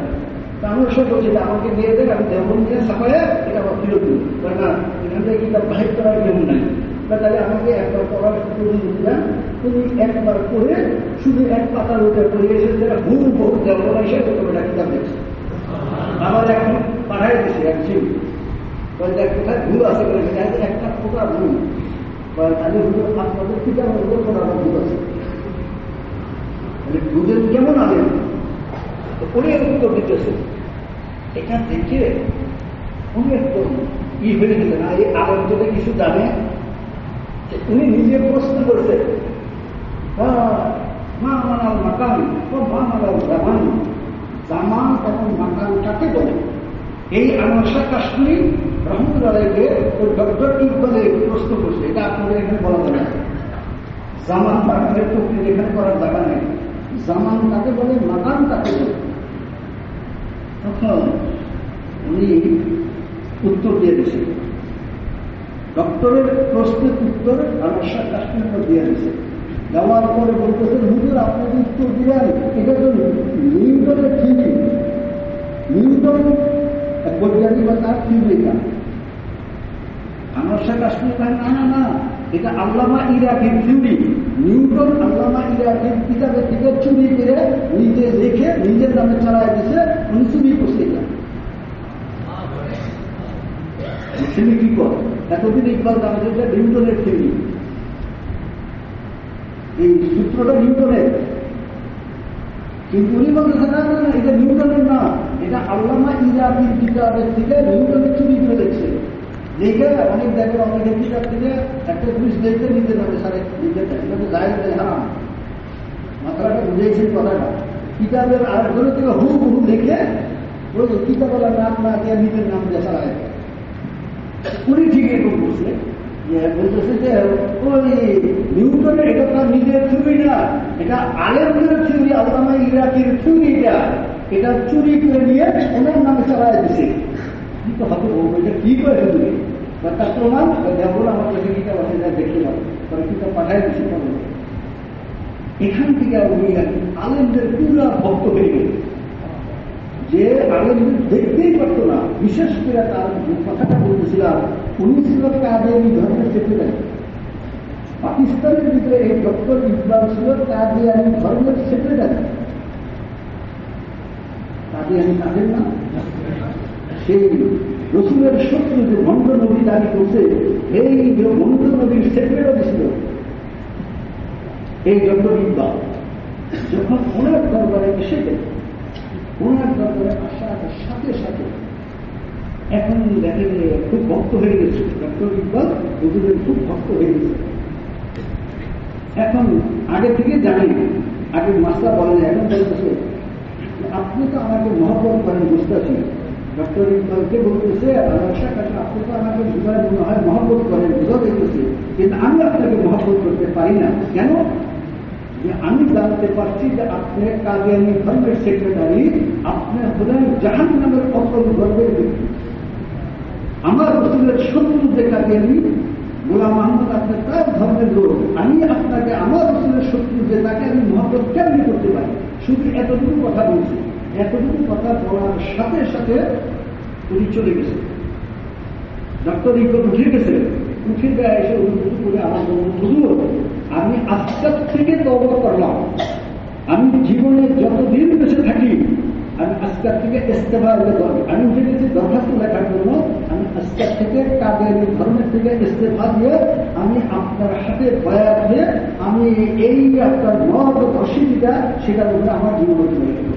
আমি ওসব বলছি যে আমাকে দিয়ে দেন, আমি দেবন দিয়ে ছাপাইয়া এটা আমার ফিরত দিই না, এখান থেকে কিতাব বাহির করার কেমন নাই। তাহলে আমাকে একবার পড়ার সুযোগ দিলাম, তুমি একবার করে শুধু এক পাতার উপরে পড়ে এসেছে, হুম বহু দেবন এসে ওটা কিতাব দেখছে। আমার এখন পাঠাই দিচ্ছে এক জিম কোথায় ভুল আছে বলে একটা ফোটা ভুল, তাহলে আপনাদের কিতাবের উপর পড়ানো ভুল আছে, ভুলের কেমন আগে উনি উত্তর দিতেছে। এটা দেখে উনি একদম হয়ে গেলেন, এই আলোর যদি কিছু জানে, উনি নিজে প্রশ্ন করছে মা মানাল মাকান ও মা মানাল জামান, জামান এবং মাকান কাকে বলে? এই আনোয়ার কাশ্মীরি রহমতুল্লাহকে ওই ডক্টর ইকবালে প্রশ্ন করছে। এটা আপনাদের এখানে বলা যাবে না, জামান মাকানের প্রক্রিয়া এখানে করার জায়গা নেই। জামান কাকে বলে, মাকান কাকে বলে? তখন উনি উত্তর দিয়ে দিয়েছে, ডক্টরের প্রশ্নের উত্তর আনোয়ার কাশ্মীর দিয়ে দিয়েছে। দেওয়ার পরে বলতেছেন, হুজুর আপনি উত্তর দিলেন এটা তো নিউটনের থিওরি, নিউটন বৈজ্ঞানিক বা তার থিওরিটা। আনোয়ার কাশ্মীর না না না, এটা আল্লামা ইরাকির থিওরি। নিউটন আল্লামা ইরাকির কিতাবের থেকে চুরি করে নিজে লিখে নিজের নামে চালায় দিচ্ছে, উনি চুরি করছে। এটা মুসলিম কি করে এতদিন ইকবাল জানাতে এটা নিউটনের থিওরি, এই সূত্রটা নিউটনের, কিন্তু উনি বলতেছে না না এটা নিউটনের না, এটা আল্লামা ইরাকির কিতাবের থেকে নিউটনের চুরি করে দেখছে। দেখে অনেক দেখে অনেকের কিতাব থেকে একটা জিনিস দেখতে নিতে যাবে সারে লিখে দেয়, এটা তো যায় হারাম। মাথাটা বুঝেছেন কথাটা, কিতাবের আর ঘরে থেকে হু হু দেখে ওই কিতাবের নাম না দিয়ে নিজের নাম দিয়ে সারায়। উনি ঠিক এরকম বলছে, বলতেছে যে ওই নিউটনের এটা তার নিজের থিওরি না, এটা আলেমদের থিওরি, আল্লামা ইরাকির থিওরি। এটা চুরি করে নিয়ে ওনার নামে চালায় দিছে। কিন্তু হয়তো এটা কি করে তুমি তার প্রমাণ দেবো আমার কাছে কিতাব আছে, যা দেখতে পাবো, তারা কিতাব পাঠাই দিচ্ছে। এখান থেকে উনি আলেমদের পুরা ভক্ত হয়ে গেল, যে আলেমদের দেখতেই পারতো না। বিশেষ করে তার কথাটা বলতেছিলাম, উনি ছিল কাদিয়ানী ধর্মের সেক্রেটারি। পাকিস্তানের ভিতরে এই ডক্টর ইকবাল ছিল কাদিয়ানী ধর্মের সেক্রেটারি। কাদিয়ানী তাদের না, সেই রসুলের শত্রু যে ভণ্ড নবী দাবি করছে, এই ভণ্ড নবীর সেক্রেটারি ছিল এই ডক্টর ইকবাল। যখন ওনার দরবারে এসে গেল, ওনার দরবারে আসার সাথে সাথে এখন দেখে যে খুব ভক্ত হয়ে গেছে ডক্টর ইকবাল, হুজুরের খুব ভক্ত হয়ে গেছে। এখন আগে থেকে জানেন, আগে মাস্টার বলেন, এখন বলতেছে আপনি তো আমাকে মহব্বত করেন, বুঝতে পারছি। ডক্টর ইকবালকে বলতেছে আশা কাছে আপনি তো আমাকে বুঝায় মনে হয় মহব্বত করেন, বুঝা দেখতেছে, কিন্তু আমি আপনাকে মহব্বত করতে পারি না। কেন? যে আমি জানতে পারছি যে আপনি কাদিয়ানী ধর্মের সেক্রেটারি, আপনি হলেন জাহান্নামের অকল গর্বের ব্যক্তি। আমার রসুলের শত্রু যে কাদিয়ানী গোলাম আহমদ, আপনি তার ধর্মের লোক, আমি আপনাকে আমার রসুলের শত্রু যে তাকে আমি মহব্বত কেমনি করতে পারি? শুধু এতটুকু কথা বলছি। এতটুকু কথা বলার সাথে সাথে উনি চলে গেছে। ডক্টর ইকবাল উঠে গেছে, উঠে দেয় এসে অনুভূতি করে আমার হুজুর আমি আজকের থেকে তওবা করলাম, আমি জীবনে যতদিন বেঁচে থাকি আমি আজকের থেকে ইস্তেফার করবো। আমি উঠে গেছি দরখাস্ত লেখার জন্য, আমি আজকের থেকে কাদিয়ানী ধর্মের থেকে ইস্তেফা দিয়ে আমি আপনার হাতে বয়াত দিয়ে আমি এই আপনার মত অসুবিধা সেটার উপরে আমার জীবন চলে গেল।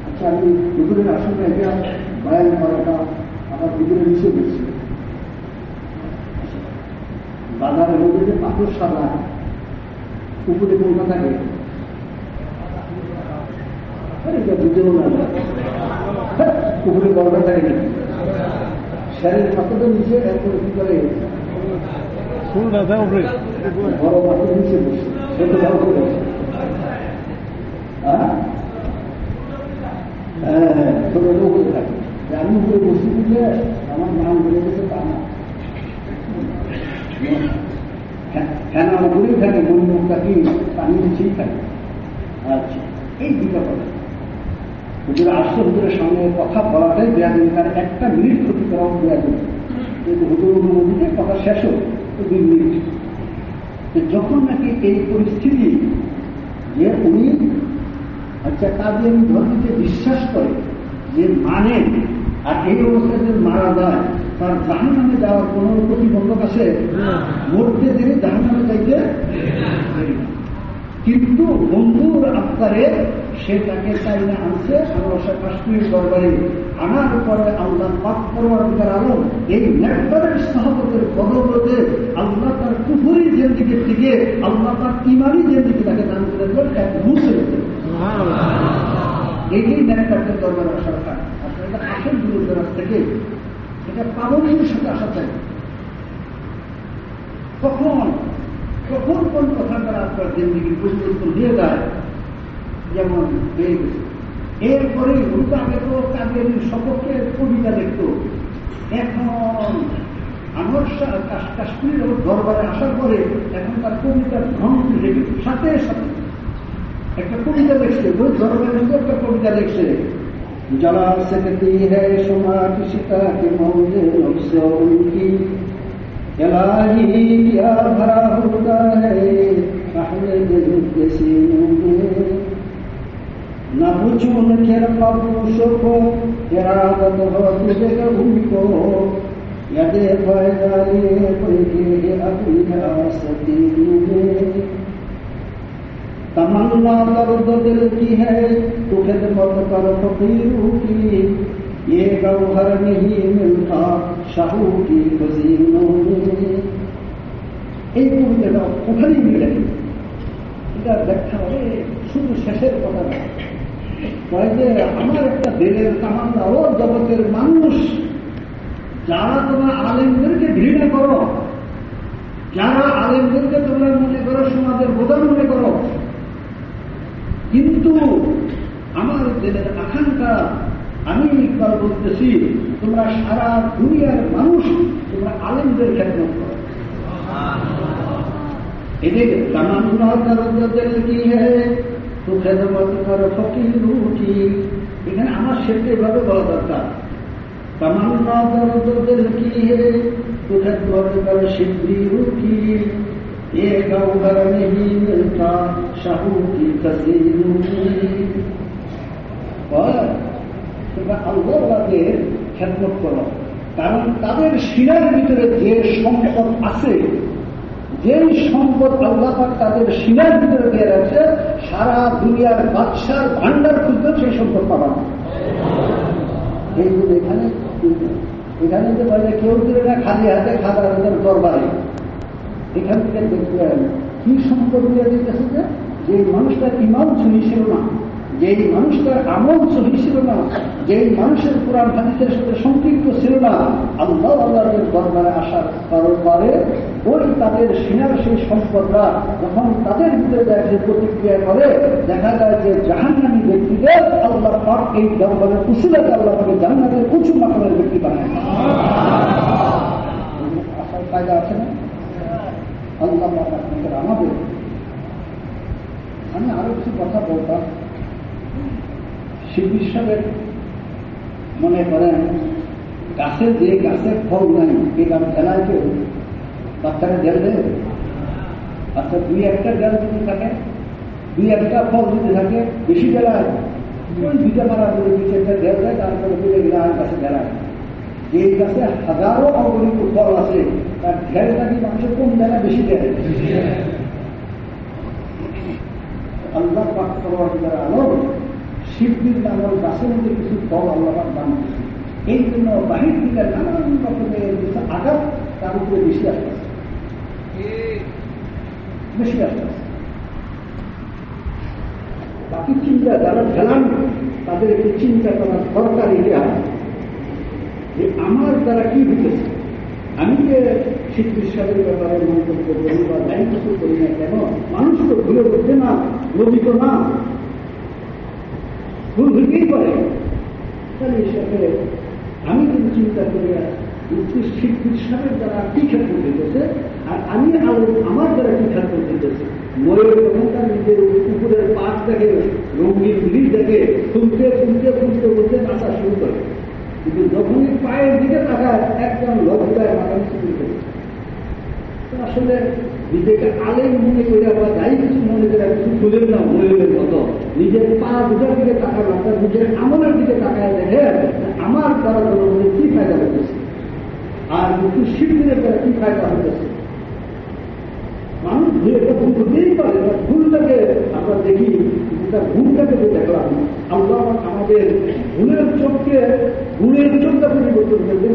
আচ্ছা, আমি হুজুরের আসলে এটা বয়ান করাটা আমার হুজুরের নিচে বলছি। বাজারের মধ্যে যে পাথর সাদা উপরে কোনটা থাকে এটা বুঝেও না, উপরে বড়টা থাকে নাকি স্যারের পাথরের নিচে এরপরে কি করে বড় পাথরের নিচে বসে ছোট পাথর বসে। ছোট লোক থাকে। আমি নাম করে বসে দিলে আমার নাম বেড়ে গেছে তা না, ফ্যান উপরেই থাকে, মন মুখটা কি পানি নিচেই থাকে। আচ্ছা, এই দুটা কথা হুজুরে আসছে, হুজুরের সঙ্গে কথা বলাটাই বেয়াদবি, তার একটা মিনিট ক্ষতি করা বেয়াদবি, কিন্তু হুজুর অনুমতিতে কথা শেষ হোক তো 2 মিনিট। যখন নাকি এই পরিস্থিতি যে উনি আচ্ছা কাদের ধর্মকে বিশ্বাস করে, যে মানে, আর এই অবস্থায় যে মারা যায় তার জাহান্নামে যাওয়ার কোন প্রতিবন্ধক আছে? মরতে দিলে জাহান্নামে যাইতে, কিন্তু বন্ধুর আত্মারে সে তাকে চাইনা আনছে আল্লাহ কাশ্মীর দরবারে আনার পরে আল্লাহ পাক পরওয়ারদিগার আলম এই নেককারের সাহাবতের বদৌলতে আল্লাহ তার কুফরি জিন্দেগির থেকে আল্লাহ তার ইমানি জিন্দেগি তাকে দান করে দেবেন, এক মুছে দেবেন। এই নেককারদের দরবারে আসার কাজ আসলে এটা আসল বিরুদ্ধের থেকে এটা পাবনের সাথে আসা চাই। কখন কখন কোন কথা তারা আপনার জিন্দিগির পরিবর্তন দিয়ে যায়, যেমন হয়ে গেছে। এরপরে উল্টো আগে তো কাদের সপক্ষে কবিতা লিখত, এখন আমার কাশ্মীরের দরবারে আসার পরে এখন তার কবিতার ধ্বংস লেগে সাথে সাথে একটা কবিতা লিখছে, ওই দরবারে একটা কবিতা লিখছে, जला सकती है शुमा की शिका के मौजे नफ्स उनकी, इलाही क्या भरा होता है अहले दिल के सीनों में, न पूछो उनके खामोशों को इरादत हो तुझे उनको, यदि फायदा ये कोई अपनी आस्तीनों में, तमन्ना दर्द दिल की है तो खिदमत कर फकीरों की, ये गौहर नहीं मिलता शाहू की खजीनों में। এই কবিতাটা ওখানেই মিলে, এটা ব্যাখ্যা হবে শুধু শেষের কথা না, যে আমার একটা দিলের তামান্না, ও জগতের মানুষ যারা তোমরা আলেমদেরকে ঘৃণা করো, যারা আলেমদেরকে তোমরা মনে করো সমাজের বোঝা মনে করো, কিন্তু আমার দিলের আকাঙ্ক্ষা, আমি ইকবাল বলতেছি, তোমরা সারা দুনিয়ার মানুষ তোমরা আলেমদের খেদমত করো। এদের তামান্না দর্দ দিল কি হ্যায় তো খেদমত করো ফকিরু কি, এখানে আমার সেটা এভাবে বলা দরকার, তামান্না দর্দ দিল কি হ্যায় তো খেদমত করো শিবরিরু কি, ये गौहर नहीं मिलता शाहू की खजीनों में। তোমরা আল্লাহদের খেদমত করো, কারণ তাদের সিনার ভিতরে যে সম্পদ আছে, যে সম্পদ আল্লাহ পাক তাদের সিনার ভিতরে দিয়ে রাখছে, সারা দুনিয়ার বাদশার ভান্ডার খুঁজতে সেই সম্পদ পাবা না। এইগুলো এখানে এখানে যে বলে কেউ দিলে না খালি হাতে খাবার দরবারে, এখান থেকে দেখবেন কি সম্পদ দিয়ে দিতেছে, যে মানুষটার ইমান সহি ছিল না, যেই মানুষটার আমল সহি ছিল না, যেই মানুষের কোরআন হাদিসের সাথে সম্পৃক্ত ছিল না, আল্লাহ আল্লাহর দরবারে আসার পরে ওই তাদের সিনার সেই সম্পদরা যখন তাদের ভিতরে যে প্রতিক্রিয়া করে, দেখা যায় যে জাহান্নামী ব্যক্তিদের আল্লাহ পাক এই দরবারে উসুলাতে আল্লাহ পাকে জান্নাতের উঁচু মাকামের ব্যক্তি বানায়। আসার ফায়দা আছে না? আল্লাহ আপনাদের আমাদের। আমি আরো কিছু কথা বলতাম। শিল্পী সাহেবের মনে করেন গাছের যে গাছের ফল নাই, এই গাছ ফেলায় কেউ বাচ্চাকে জেল দেবে? আচ্ছা, 2-1টা জেল যদি থাকে, 2-1টা ফল যদি থাকে, বেশি জেলায় ওই 2টা মারা করে 2-4টা জেল দেয়, তারপরে বুঝে গেলে আর গাছে জেলায়। যে গাছে হাজারো অগণিত ফল আছে, তার ঘেরটা কি মানুষের কোন জায়গায় বেশি দেয়? আল্লাহ পাক পরওয়ারদিগার আলম শিবলির নামক গাছের মধ্যে কিছু ফল আল্লাহ পাক দান করছে, এই জন্য বাহির থেকে নানান রকমের কিছু আঘাত তার উপরে বেশি আসতেছে, বেশি আসতেছে। বাকি চিন্তা যারা ফেলান তাদের একটু চিন্তা করার দরকার, এটা যে আমার দ্বারা কি হইতেছে। আমি যে শিল্পী সাহেবের ব্যাপারে মন্তব্য করি বা যাই কিছু করি না কেন, মানুষ তো ভুলে উঠবে না, লজিত না, ভুল হইতেই পারে। তাহলে হিসাবে আমি যদি চিন্তা করি শিক্ষিতের দ্বারা কি ক্ষেত্র দিতেছে, আর আমি আমার দ্বারা কি ক্ষেত্র দিতেছে। ময়ূর যখন তার নিজের উপরের পাশ দেখে, রঙিন ব্রিজ দেখে, ফুলতে ফুলতে ফুলতে ফুলতে নাচা শুরু করে, কিন্তু যখনই পায়ের দিকে তাকায় একদম লজ্জায় মাথা শুরু করে। আসলে নিজেকে আলেম মনে করে বা যাই কিছু মনে করে কিছু খুঁজেন না ময়ূরের মতো নিজের পা দুটার দিকে তাকানো, তার নিজের আমলের দিকে তাকায় দেখে আমার দ্বারা জনগণের কি ফায়দা হতেছে আর কিন্তু শিল্পীদের দ্বারা কি ফায়দা হতেছে। মানুষ একটা ভুল হতেই পারে, তার ভুলটাকে আমরা দেখি, তার ভুলটাকে তো দেখলাম। আল্লাহ আমাদের ভুলের চোখকে গুণের চোখটা পরিবর্তন করবেন।